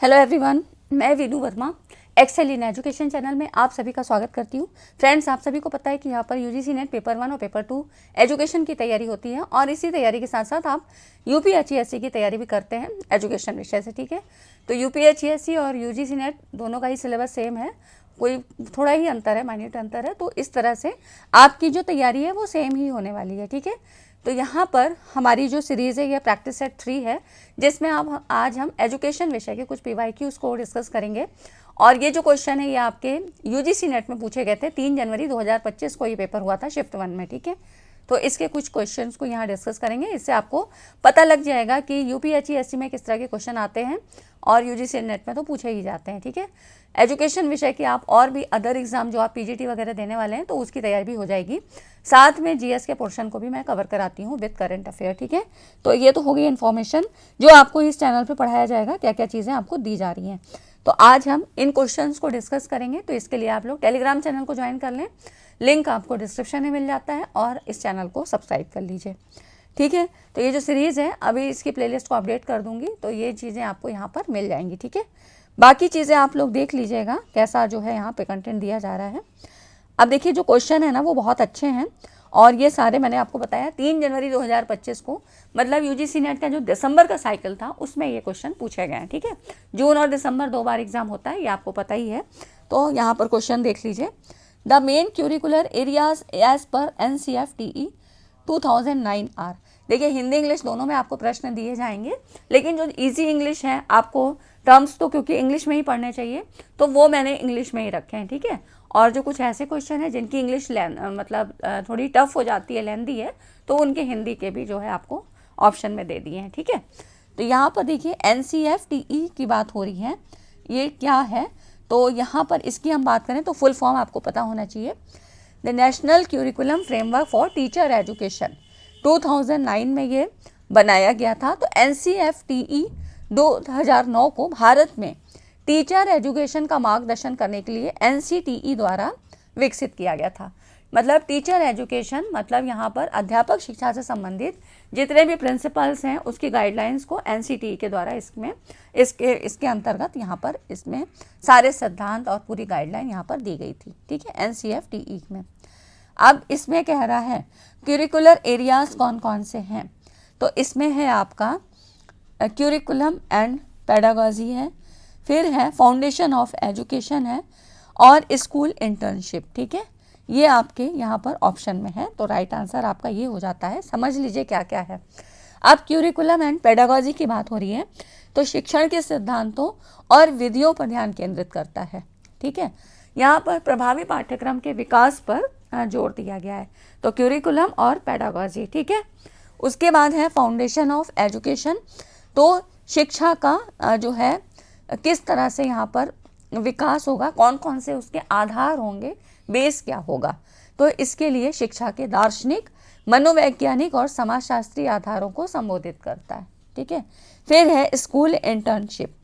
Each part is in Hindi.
हेलो एवरीवन, मैं Veenu Verma Excel in Education channel में आप सभी का स्वागत करती हूँ। फ्रेंड्स, आप सभी को पता है कि यहाँ पर यूजीसी नेट पेपर 1 और पेपर 2 एजुकेशन की तैयारी होती है और इसी तैयारी के साथ साथ आप यूपीएचईएससी की तैयारी भी करते हैं एजुकेशन विषय से। ठीक है, तो यूपीएचईएससी और यूजीसी नेट दोनों का ही सिलेबस सेम है, कोई थोड़ा ही अंतर है, माइन्यूट अंतर है। तो इस तरह से आपकी जो तैयारी है वो सेम ही होने वाली है। ठीक है, तो यहाँ पर हमारी जो सीरीज़ है यह प्रैक्टिस सेट 3 है, जिसमें आज हम एजुकेशन विषय के कुछ पीवाईक्यूज को डिस्कस करेंगे। और ये जो क्वेश्चन है ये आपके यूजीसी नेट में पूछे गए थे। 3 जनवरी 2025 को ये पेपर हुआ था शिफ्ट 1 में। ठीक है, तो इसके कुछ क्वेश्चंस को यहाँ डिस्कस करेंगे। इससे आपको पता लग जाएगा कि यूपीएचईएससी में किस तरह के क्वेश्चन आते हैं और यूजीसी नेट में तो पूछे ही जाते हैं। ठीक है, एजुकेशन विषय की आप और भी अदर एग्जाम जो आप पीजीटी वगैरह देने वाले हैं तो उसकी तैयारी भी हो जाएगी। साथ में जीएस के पोर्शन को भी मैं कवर कराती हूँ विद करंट अफेयर। ठीक है, तो ये तो हो गई इन्फॉर्मेशन जो आपको इस चैनल पर पढ़ाया जाएगा, क्या क्या चीज़ें आपको दी जा रही हैं। तो आज हम इन क्वेश्चंस को डिस्कस करेंगे। तो इसके लिए आप लोग टेलीग्राम चैनल को ज्वाइन कर लें, लिंक आपको डिस्क्रिप्शन में मिल जाता है, और इस चैनल को सब्सक्राइब कर लीजिए। ठीक है, तो ये जो सीरीज़ है अभी इसकी प्लेलिस्ट को अपडेट कर दूंगी, तो ये चीज़ें आपको यहाँ पर मिल जाएंगी। ठीक है, बाकी चीज़ें आप लोग देख लीजिएगा कैसा जो है यहाँ पे कंटेंट दिया जा रहा है। अब देखिए, जो क्वेश्चन है ना वो बहुत अच्छे हैं, और ये सारे मैंने आपको बताया 3 जनवरी 2025 को, मतलब यूजीसी नेट का जो दिसंबर का साइकिल था उसमें ये क्वेश्चन पूछे गए हैं। ठीक है, जून और दिसंबर 2 बार एग्जाम होता है, ये आपको पता ही है। तो यहाँ पर क्वेश्चन देख लीजिए। The main curricular areas as per NCFTE 2009 are. देखिए, हिंदी इंग्लिश दोनों में आपको प्रश्न दिए जाएंगे, लेकिन जो इजी इंग्लिश है आपको टर्म्स तो क्योंकि इंग्लिश में ही पढ़ने चाहिए तो वो मैंने इंग्लिश में ही रखे हैं। ठीक है, और जो कुछ ऐसे क्वेश्चन है जिनकी इंग्लिश मतलब थोड़ी टफ हो जाती है, लेंदी है, तो उनके हिंदी के भी जो है आपको ऑप्शन में दे दिए हैं। ठीक है, तो यहाँ पर देखिए NCFTE की बात हो रही है, ये क्या है? तो यहाँ पर इसकी हम बात करें तो फुल फॉर्म आपको पता होना चाहिए। The national curriculum framework for teacher education 2009 में ये बनाया गया था। तो NCFTE 2009 को भारत में टीचर एजुकेशन का मार्गदर्शन करने के लिए NCTE द्वारा विकसित किया गया था। मतलब टीचर एजुकेशन मतलब यहाँ पर अध्यापक शिक्षा से संबंधित जितने भी प्रिंसिपल्स हैं उसकी गाइडलाइंस को NCTE के द्वारा इसके अंतर्गत यहाँ पर इसमें सारे सिद्धांत और पूरी गाइडलाइन यहाँ पर दी गई थी। ठीक है, NCFTE में। अब इसमें कह रहा है क्यूरिकुलर एरियाज कौन कौन से हैं, तो इसमें है आपका क्यूरिकुलम एंड पेडागॉजी है, फिर है फाउंडेशन ऑफ एजुकेशन है, और स्कूल इंटर्नशिप। ठीक है, ये आपके यहाँ पर ऑप्शन में है, तो राइट आंसर आपका ये हो जाता है। समझ लीजिए क्या क्या है। अब क्यूरिकुलम एंड पेडागॉजी की बात हो रही है तो शिक्षण के सिद्धांतों और विधियों पर ध्यान केंद्रित करता है। ठीक है, यहाँ पर प्रभावी पाठ्यक्रम के विकास पर जोर दिया गया है, तो क्यूरिकुलम और पेडागॉजी। ठीक है, उसके बाद है फाउंडेशन ऑफ एजुकेशन, तो शिक्षा का जो है किस तरह से यहाँ पर विकास होगा, कौन कौन से उसके आधार होंगे, बेस क्या होगा, तो इसके लिए शिक्षा के दार्शनिक, मनोवैज्ञानिक और समाजशास्त्रीय आधारों को संबोधित करता है। ठीक है, फिर है स्कूल इंटर्नशिप।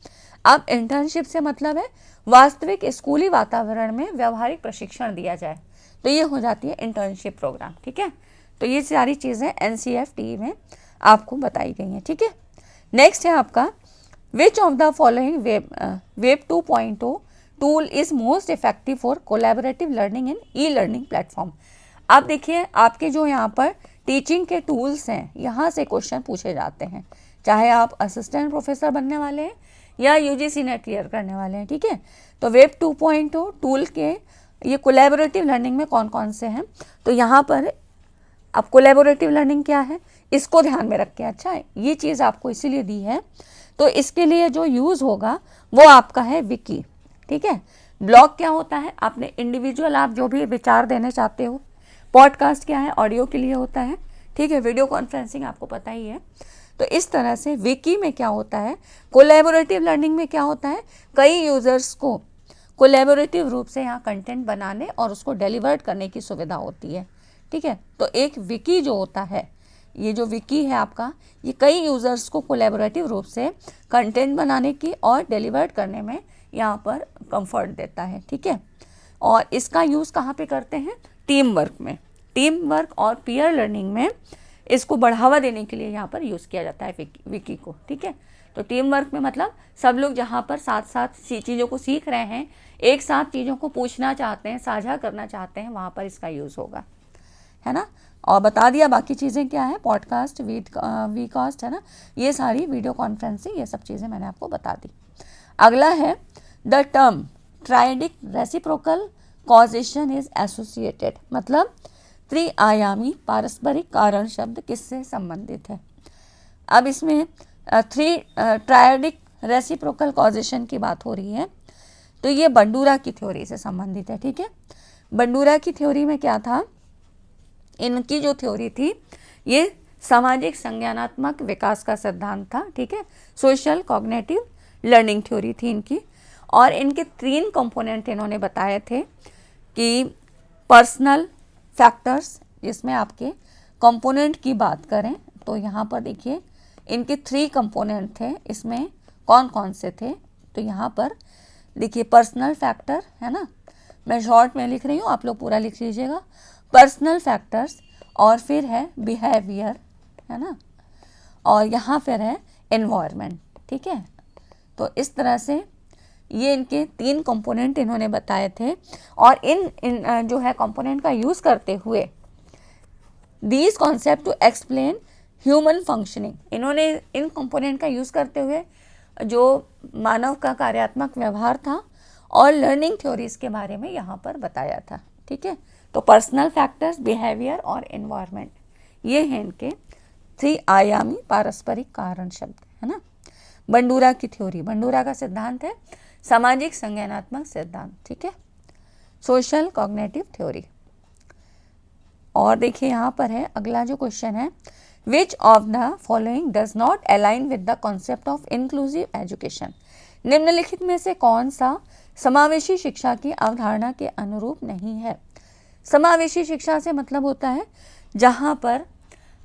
अब इंटर्नशिप से मतलब है वास्तविक स्कूली वातावरण में व्यावहारिक प्रशिक्षण दिया जाए, तो ये हो जाती है इंटर्नशिप प्रोग्राम। ठीक है, तो ये सारी चीज़ें NCFTE में आपको बताई गई हैं। ठीक है, नेक्स्ट है आपका which of the following web 2.0 tool is most effective for collaborative learning in e-learning platform. आप देखिए, आपके जो यहाँ पर टीचिंग के टूल्स हैं यहाँ से क्वेश्चन पूछे जाते हैं, चाहे आप असिस्टेंट प्रोफेसर बनने वाले हैं या यूजीसी नेट क्लियर करने वाले हैं। ठीक है, तो वेब 2.0 टूल के ये कोलैबोरेटिव लर्निंग में कौन कौन से हैं, तो यहाँ पर अब कोलैबोरेटिव लर्निंग क्या है इसको ध्यान में रख के, अच्छा ये चीज़ आपको इसीलिए दी है, तो इसके लिए जो यूज़ होगा वो आपका है विकी। ठीक है, ब्लॉग क्या होता है, आपने इंडिविजुअल आप जो भी विचार देने चाहते हो। पॉडकास्ट क्या है, ऑडियो के लिए होता है। ठीक है, वीडियो कॉन्फ्रेंसिंग आपको पता ही है। तो इस तरह से विकी में क्या होता है, कोलैबोरेटिव लर्निंग में क्या होता है, कई यूज़र्स को कोलैबोरेटिव रूप से यहाँ कंटेंट बनाने और उसको डिलीवर करने की सुविधा होती है। ठीक है, तो एक विकी जो होता है, ये जो विकी है आपका, ये कई यूज़र्स को कोलैबोरेटिव रूप से कंटेंट बनाने की और डिलीवर करने में यहाँ पर कंफर्ट देता है। ठीक है, और इसका यूज़ कहाँ पे करते हैं, टीम वर्क में। टीम वर्क और पीयर लर्निंग में इसको बढ़ावा देने के लिए यहाँ पर यूज़ किया जाता है विकी को, ठीक है। तो टीम वर्क में मतलब सब लोग जहाँ पर साथ साथ चीज़ों को सीख रहे हैं, एक साथ चीज़ों को पूछना चाहते हैं, साझा करना चाहते हैं, वहाँ पर इसका यूज़ होगा, है ना। और बता दिया बाकी चीज़ें क्या है, पॉडकास्ट, वीकास्ट, है ना, ये सारी वीडियो कॉन्फ्रेंसिंग, ये सब चीज़ें मैंने आपको बता दी। अगला है the term triadic reciprocal causation is associated, मतलब त्रिआयामी पारस्परिक कारण शब्द किससे संबंधित है। अब इसमें ट्राइडिक रेसिप्रोकल कॉजेशन की बात हो रही है, तो ये बंडूरा की थ्योरी से संबंधित है, ठीक है। बंडूरा की थ्योरी में क्या था, इनकी जो थ्योरी थी ये सामाजिक संज्ञानात्मक विकास का सिद्धांत था, ठीक है। सोशल कॉग्निटिव लर्निंग थ्योरी थी इनकी, और इनके 3 कंपोनेंट इन्होंने बताए थे कि पर्सनल फैक्टर्स, जिसमें आपके कंपोनेंट की बात करें तो यहाँ पर देखिए इनके 3 कंपोनेंट थे, इसमें कौन कौन से थे, तो यहाँ पर देखिए पर्सनल फैक्टर, है ना, मैं शॉर्ट में लिख रही हूँ, आप लोग पूरा लिख लीजिएगा, पर्सनल फैक्टर्स, और फिर है बिहेवियर, है ना, और यहाँ फिर है एनवायरनमेंट, ठीक है। तो इस तरह से ये इनके 3 कंपोनेंट इन्होंने बताए थे, और इन जो है कंपोनेंट का यूज़ करते हुए these concept to explain human functioning, इन्होंने इन कंपोनेंट का यूज़ करते हुए जो मानव का कार्यात्मक व्यवहार था और लर्निंग थ्योरीज के बारे में यहाँ पर बताया था, ठीक है। तो पर्सनल फैक्टर्स, बिहेवियर और एनवायरनमेंट, ये हैं इनके 3 आयामी पारस्परिक कारण शब्द, है ना। बंडूरा की थ्योरी, बंडूरा का सिद्धांत है सामाजिक संज्ञानात्मक सिद्धांत, ठीक है, सोशल कॉग्निटिव थ्योरी। और देखिए यहाँ पर है अगला जो क्वेश्चन है, which of the following does not align with the concept of inclusive education, निम्नलिखित में से कौन सा समावेशी शिक्षा की अवधारणा के अनुरूप नहीं है। समावेशी शिक्षा से मतलब होता है जहाँ पर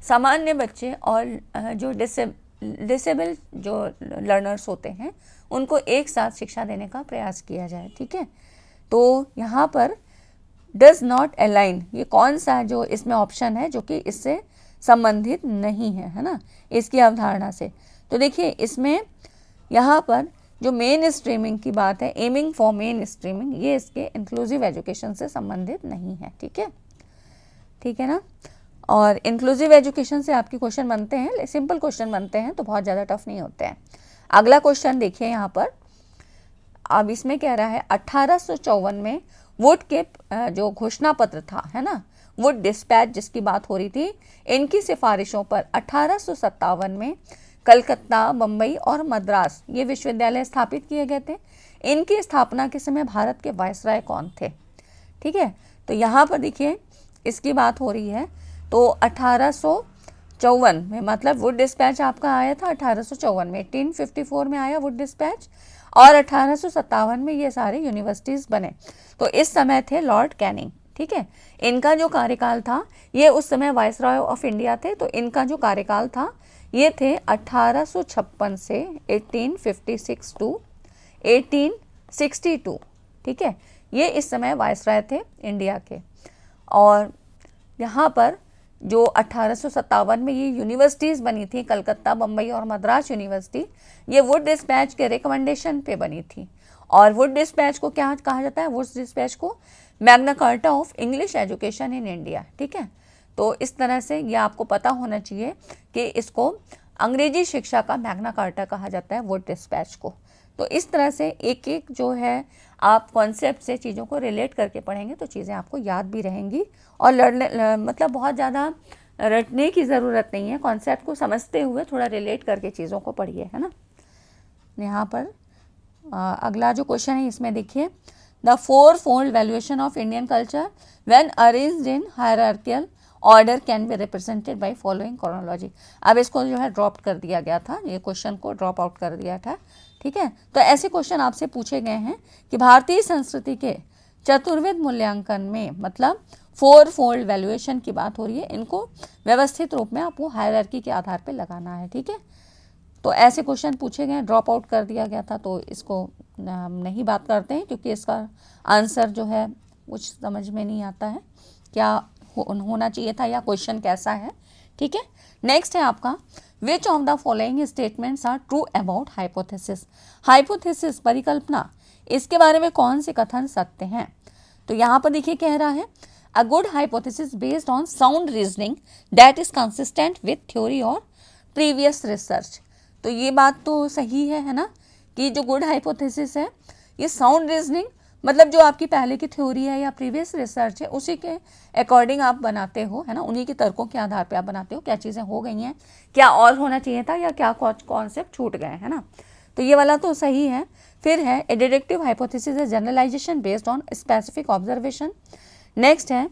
सामान्य बच्चे और जो डिसेबल जो लर्नर्स होते हैं उनको एक साथ शिक्षा देने का प्रयास किया जाए, ठीक है। तो यहाँ पर डज नॉट अलाइन, ये कौन सा जो इसमें ऑप्शन है जो कि इससे संबंधित नहीं है, है ना, इसकी अवधारणा से। तो देखिए इसमें यहाँ पर जो मेन स्ट्रीमिंग की बात है, एमिंग फॉर मेन स्ट्रीमिंग, ये इसके इंक्लूसिव एजुकेशन से संबंधित नहीं है, ठीक है, ठीक है ना। और इंक्लूसिव एजुकेशन से आपके क्वेश्चन बनते हैं, सिंपल क्वेश्चन बनते हैं, तो बहुत ज़्यादा टफ नहीं होते हैं। अगला क्वेश्चन देखिए यहाँ पर, अब इसमें कह रहा है 1854 में वुड के जो घोषणा पत्र था, है ना, वुड डिस्पैच जिसकी बात हो रही थी, इनकी सिफारिशों पर 1857 में कलकत्ता, बम्बई और मद्रास ये विश्वविद्यालय स्थापित किए गए थे। इनकी स्थापना के समय भारत के वायसराय कौन थे, ठीक है। तो यहाँ पर देखिए इसकी बात हो रही है, तो 1854 में, मतलब वुड डिस्पैच आपका आया था 1854 में, 1854 में आया वुड डिस्पैच, और 1857 में ये सारे यूनिवर्सिटीज़ बने। तो इस समय थे लॉर्ड कैनिंग, ठीक है। इनका जो कार्यकाल था, ये उस समय वायसरॉय ऑफ इंडिया थे, तो इनका जो कार्यकाल था ये थे 1856 से 1856 टू 1862, ठीक है। ये इस समय वायसरॉय थे इंडिया के। और यहाँ पर जो 1857 में ये यूनिवर्सिटीज़ बनी थी, कलकत्ता, बम्बई और मद्रास यूनिवर्सिटी, ये वुड डिस्पैच के रिकमेंडेशन पे बनी थी। और वुड डिस्पैच को क्या कहा जाता है, वुड डिस्पैच को Magna carta of English education in India, ठीक है। तो इस तरह से ये आपको पता होना चाहिए कि इसको अंग्रेजी शिक्षा का मैग्ना कार्टा कहा जाता है, वुड डिस्पैच को। तो इस तरह से एक एक जो है आप कॉन्सेप्ट से चीज़ों को रिलेट करके पढ़ेंगे तो चीज़ें आपको याद भी रहेंगी, और मतलब बहुत ज़्यादा रटने की ज़रूरत नहीं है, कॉन्सेप्ट को समझते हुए थोड़ा रिलेट करके चीज़ों को पढ़िए, है ना। यहाँ पर अगला जो क्वेश्चन है इसमें देखिए, the 4-fold valuation of Indian culture when arranged in hierarchical order can be represented by following chronology. अब इसको जो है ड्रॉप कर दिया गया था, ये क्वेश्चन को ड्रॉप आउट कर दिया था, ठीक है। तो ऐसे क्वेश्चन आपसे पूछे गए हैं कि भारतीय संस्कृति के चतुर्विध मूल्यांकन में, मतलब 4-fold वैल्यूएशन की बात हो रही है, इनको व्यवस्थित रूप में आपको हायरार्की के आधार पर लगाना है, ठीक है। तो ऐसे क्वेश्चन पूछे गए, ड्रॉप आउट कर दिया गया था, तो इसको हम नहीं बात करते हैं क्योंकि इसका आंसर जो है कुछ समझ में नहीं आता है, क्या होना चाहिए था या क्वेश्चन कैसा है, ठीक है। नेक्स्ट है आपका which of the following statements are true about hypothesis. Hypothesis परिकल्पना, इसके बारे में कौन से कथन सत्य हैं। तो यहाँ पर देखिए कह रहा है a good hypothesis based on sound reasoning that is consistent with theory और प्रीवियस रिसर्च। तो ये बात तो सही है ना, कि जो गुड हाइपोथेसिस है ये साउंड रीजनिंग मतलब जो आपकी पहले की थ्योरी है या प्रीवियस रिसर्च है उसी के अकॉर्डिंग आप बनाते हो, है ना, उन्हीं के तर्कों के आधार पे आप बनाते हो, क्या चीज़ें हो गई हैं, क्या और होना चाहिए था या क्या कॉन्सेप्ट छूट गए, है ना। तो ये वाला तो सही है। फिर है ए डिडक्टिव हाइपोथेसिस है generalisation based on specific observation. Next है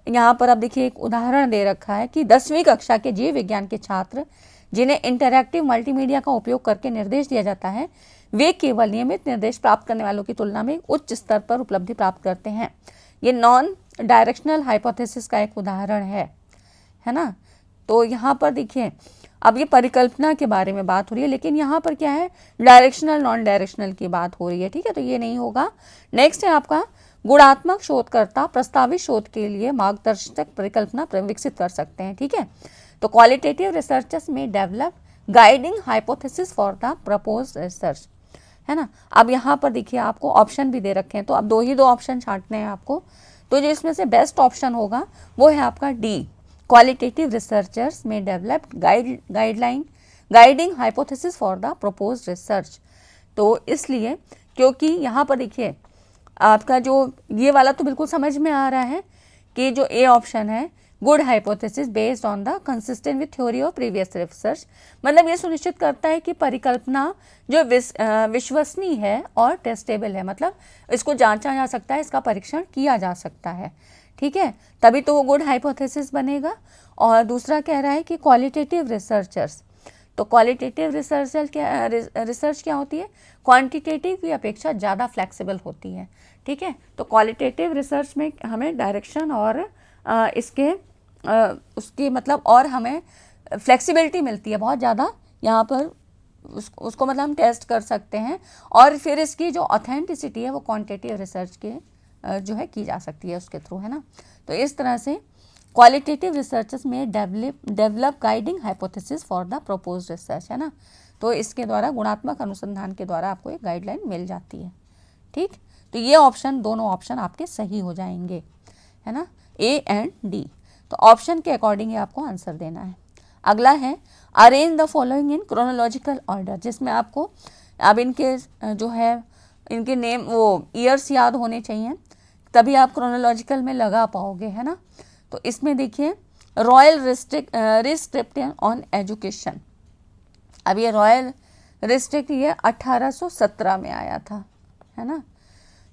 यहाँ पर आप देखिए एक उदाहरण दे रखा है कि 10वीं कक्षा के जीव विज्ञान के छात्र जिन्हें इंटरैक्टिव मल्टीमीडिया का उपयोग करके निर्देश दिया जाता है वे केवल नियमित निर्देश प्राप्त करने वालों की तुलना में उच्च स्तर पर उपलब्धि प्राप्त करते हैं। ये नॉन डायरेक्शनल हाइपोथेसिस का एक उदाहरण है ना। तो यहाँ पर देखिए अब ये परिकल्पना के बारे में बात हो रही है, लेकिन यहाँ पर क्या है डायरेक्शनल नॉन डायरेक्शनल की बात हो रही है, ठीक है, तो ये नहीं होगा। नेक्स्ट है आपका गुणात्मक शोधकर्ता प्रस्तावित शोध के लिए मार्गदर्शक परिकल्पना विकसित कर सकते हैं, ठीक है। तो क्वालिटेटिव रिसर्चर्स में develop guiding hypothesis for the proposed research, है ना। अब यहाँ पर देखिए आपको ऑप्शन भी दे रखे हैं, तो अब दो ऑप्शन छांटने हैं आपको। तो जो इसमें से बेस्ट ऑप्शन होगा वो है आपका डी, क्वालिटेटिव रिसर्चर्स में develop guiding hypothesis for the proposed research. तो इसलिए क्योंकि यहाँ पर देखिए आपका जो ये वाला तो बिल्कुल समझ में आ रहा है कि जो ए ऑप्शन है good hypothesis based on the consistent with theory of previous research, मतलब ये सुनिश्चित करता है कि परिकल्पना जो विश्वसनीय है और टेस्टेबल है, मतलब इसको जांचा जा सकता है, इसका परीक्षण किया जा सकता है, ठीक है, तभी तो वो गुड हाइपोथेसिस बनेगा। और दूसरा कह रहा है कि क्वालिटेटिव रिसर्चर्स, तो क्वालिटेटिव रिसर्च क्या होती है, क्वांटिटेटिव की अपेक्षा ज़्यादा फ्लेक्सिबल होती है, ठीक है। तो क्वालिटेटिव रिसर्च में हमें डायरेक्शन और उसकी मतलब और हमें फ्लेक्सिबिलिटी मिलती है बहुत ज़्यादा, यहाँ पर उसको मतलब हम टेस्ट कर सकते हैं, और फिर इसकी जो ऑथेंटिसिटी है वो क्वांटिटेटिव रिसर्च के जो है की जा सकती है उसके थ्रू, है ना। तो इस तरह से क्वालिटेटिव रिसर्चेस में develop guiding hypothesis for the proposed research, है ना। तो इसके द्वारा गुणात्मक अनुसंधान के द्वारा आपको एक गाइडलाइन मिल जाती है, ठीक। तो ये ऑप्शन दोनों ऑप्शन आपके सही हो जाएंगे, है ना, ए एंड डी। तो ऑप्शन के अकॉर्डिंग आपको आंसर देना है। अगला है arrange the following in chronological order, जिसमें आपको अब इनके जो है इनके नेम वो ईयर्स याद होने चाहिए, तभी आप क्रोनोलॉजिकल में लगा पाओगे, है ना। तो इसमें देखिए रॉयल रिस्ट्रिक्शन ऑन एजुकेशन, अब ये रॉयल रिस्ट्रिक्ट ये 1817 में आया था, है ना,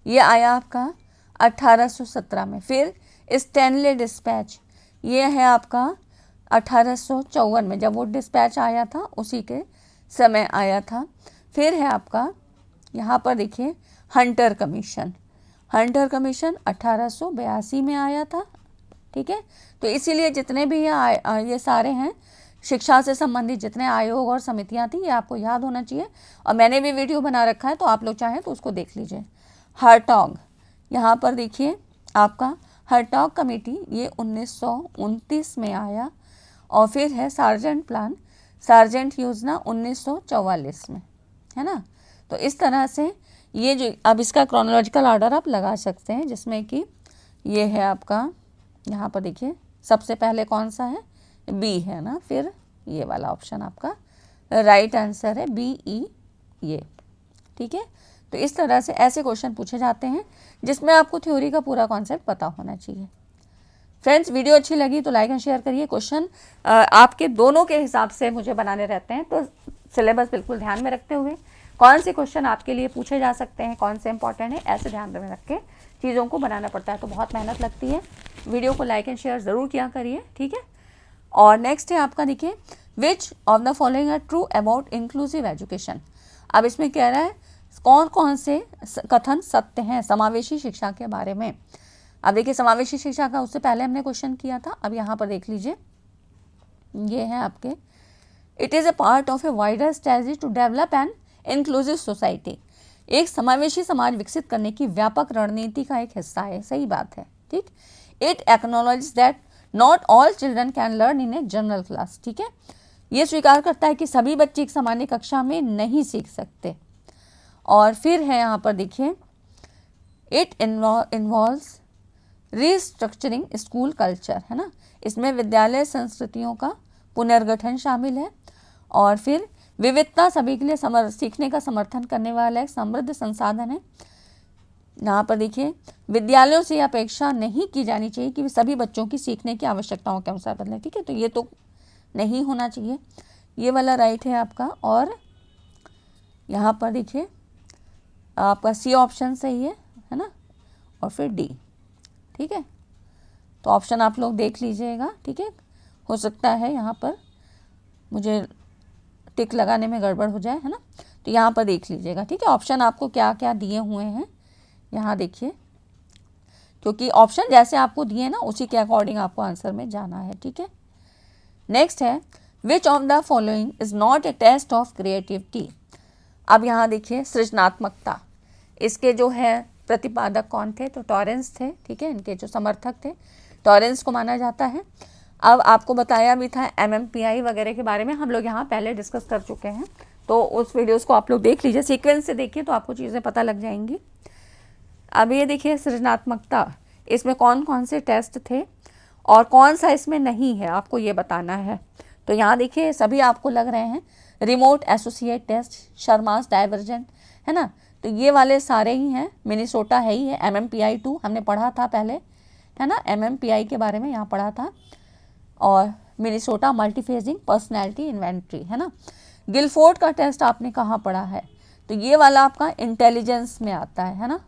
ये आया आपका 1817 में। फिर स्टैनले डिस्पैच ये है आपका 1854 में, जब वो डिस्पैच आया था उसी के समय आया था। फिर है आपका यहाँ पर देखिए हंटर कमीशन 1882 में आया था, ठीक है। तो इसीलिए जितने भी ये सारे हैं शिक्षा से संबंधित जितने आयोग और समितियां थी ये आपको याद होना चाहिए, और मैंने भी वीडियो बना रखा है तो आप लोग चाहें तो उसको देख लीजिए। हर्टॉग यहाँ पर देखिए आपका हर्टॉग कमेटी ये 1929 में आया, और फिर है सार्जेंट योजना 1944 में, है ना। तो इस तरह से ये जो अब इसका क्रोनोलॉजिकल ऑर्डर आप लगा सकते हैं, जिसमें कि ये है आपका यहाँ पर देखिए सबसे पहले कौन सा है, बी है ना, फिर ये वाला ऑप्शन आपका राइट आंसर है बी ई ये, ठीक है। तो इस तरह से ऐसे क्वेश्चन पूछे जाते हैं जिसमें आपको थ्योरी का पूरा कॉन्सेप्ट पता होना चाहिए। फ्रेंड्स वीडियो अच्छी लगी तो लाइक एंड शेयर करिए। क्वेश्चन आपके दोनों के हिसाब से मुझे बनाने रहते हैं, तो सिलेबस बिल्कुल ध्यान में रखते हुए कौन से क्वेश्चन आपके लिए पूछे जा सकते हैं, कौन से इंपॉर्टेंट है, ऐसे ध्यान में रख के चीज़ों को बनाना पड़ता है, तो बहुत मेहनत लगती है। वीडियो को लाइक एंड शेयर ज़रूर किया करिए, ठीक है। और नेक्स्ट है आपका देखिए which of the following are true about inclusive education. अब इसमें कह रहा है कौन कौन से कथन सत्य हैं समावेशी शिक्षा के बारे में। अब देखिए समावेशी शिक्षा का उससे पहले हमने क्वेश्चन किया था, अब यहाँ पर देख लीजिए ये है आपके it is a part of a wider strategy to develop an inclusive society, एक समावेशी समाज विकसित करने की व्यापक रणनीति का एक हिस्सा है, सही बात है, ठीक। It acknowledge that not all children can learn in a general class, ठीक है, ये स्वीकार करता है कि सभी बच्चे एक सामान्य कक्षा में नहीं सीख सकते। और फिर है यहाँ पर देखिए, it involves restructuring school culture, है ना, इसमें विद्यालय संस्कृतियों का पुनर्गठन शामिल है। और फिर विविधता सभी के लिए सीखने का समर्थन करने वाला एक समृद्ध संसाधन है। यहाँ पर देखिए, विद्यालयों से अपेक्षा नहीं की जानी चाहिए कि सभी बच्चों की सीखने की आवश्यकताओं के अनुसार बदलें, ठीक है, तो ये तो नहीं होना चाहिए, ये वाला राइट है आपका। और यहाँ पर देखिए आपका सी ऑप्शन सही है ना, और फिर डी, ठीक है, तो ऑप्शन आप लोग देख लीजिएगा, ठीक है, हो सकता है यहाँ पर मुझे टिक लगाने में गड़बड़ हो जाए, है ना, तो यहाँ पर देख लीजिएगा, ठीक है, ऑप्शन आपको क्या क्या दिए हुए हैं यहाँ देखिए, क्योंकि ऑप्शन जैसे आपको दिए ना उसी के अकॉर्डिंग आपको आंसर में जाना है, ठीक है। नेक्स्ट है, which of the following is not a test of creativity. अब यहाँ देखिए सृजनात्मकता, इसके जो है प्रतिपादक कौन थे, तो टॉरेंस थे, ठीक है, इनके जो समर्थक थे टॉरेंस को माना जाता है। अब आपको बताया भी था MMPI वगैरह के बारे में, हम लोग यहाँ पहले डिस्कस कर चुके हैं, तो उस वीडियोस को आप लोग देख लीजिए, सीक्वेंस से देखिए तो आपको चीज़ें पता लग जाएंगी। अब ये देखिए सृजनात्मकता, इसमें कौन कौन से टेस्ट थे और कौन सा इसमें नहीं है, आपको ये बताना है। तो यहाँ देखिए सभी आपको लग रहे हैं, remote associate test, Sharma's divergent, है ना, तो ये वाले सारे ही हैं, मिनीसोटा है ही है, MMPI 2 हमने पढ़ा था पहले, है ना, MMPI के बारे में यहाँ पढ़ा था, और मिनीसोटा मल्टीफेजिंग पर्सनैलिटी इन्वेंट्री, है ना। गिलफोर्ड का टेस्ट आपने कहाँ पढ़ा है, तो ये वाला आपका इंटेलिजेंस में आता है ना,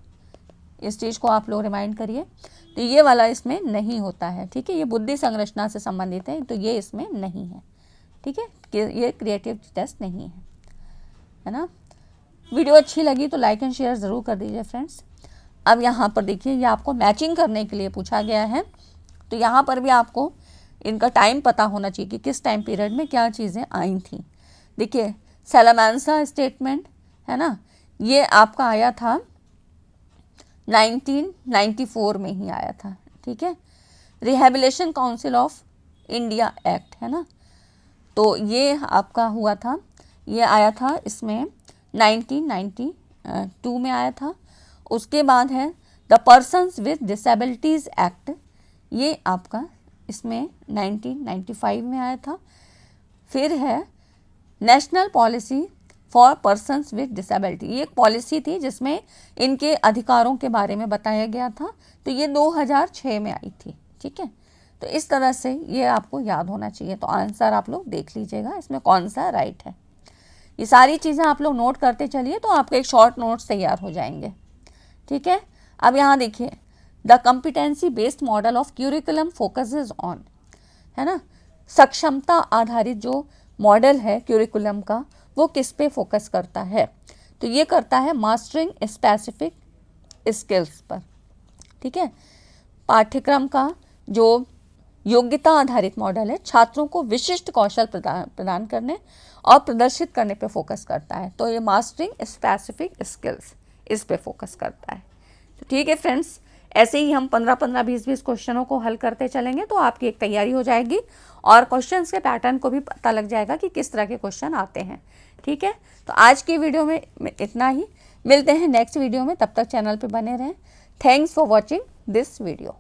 इस चीज़ को आप लोग रिमाइंड करिए, तो ये वाला इसमें नहीं होता है, ठीक है, ये बुद्धि संरचना से संबंधित है, तो ये इसमें नहीं है, ठीक है, ये क्रिएटिव टेस्ट नहीं है ना। वीडियो अच्छी लगी तो लाइक एंड शेयर ज़रूर कर दीजिए फ्रेंड्स। अब यहाँ पर देखिए, ये आपको मैचिंग करने के लिए पूछा गया है, तो यहाँ पर भी आपको इनका टाइम पता होना चाहिए कि किस टाइम पीरियड में क्या चीज़ें आई थी। देखिए सैलामेंसा स्टेटमेंट, है ना, ये आपका आया था 1994 में ही आया था, ठीक है। Rehabilitation council of India act, है ना, तो ये आपका हुआ था, ये आया था इसमें 1992 में आया था। उसके बाद है the persons with disabilities act, ये आपका इसमें 1995 में आया था। फिर है national policy for persons with disability, ये एक पॉलिसी थी जिसमें इनके अधिकारों के बारे में बताया गया था, तो ये 2006 में आई थी, ठीक है, तो इस तरह से ये आपको याद होना चाहिए। तो आंसर आप लोग देख लीजिएगा इसमें कौन सा राइट है, ये सारी चीज़ें आप लोग नोट करते चलिए तो आपके एक शॉर्ट नोट्स तैयार हो जाएंगे, ठीक है। अब यहाँ देखिए, the competency based model of curriculum focuses on, है ना, सक्षमता आधारित जो मॉडल है क्यूरिकुलम का वो किस पे फोकस करता है, तो ये करता है मास्टरिंग स्पेसिफिक स्किल्स पर, ठीक है। पाठ्यक्रम का जो योग्यता आधारित मॉडल है छात्रों को विशिष्ट कौशल प्रदान करने और प्रदर्शित करने पे फोकस करता है, तो ये मास्टरिंग स्पेसिफिक स्किल्स इस पे फोकस करता है। तो ठीक है फ्रेंड्स, ऐसे ही हम 15-15, 20-20 क्वेश्चनों को हल करते चलेंगे तो आपकी एक तैयारी हो जाएगी और क्वेश्चंस के पैटर्न को भी पता लग जाएगा कि किस तरह के क्वेश्चन आते हैं, ठीक है। तो आज की वीडियो में इतना ही, मिलते हैं नेक्स्ट वीडियो में, तब तक चैनल पे बने रहें। Thanks for watching this video.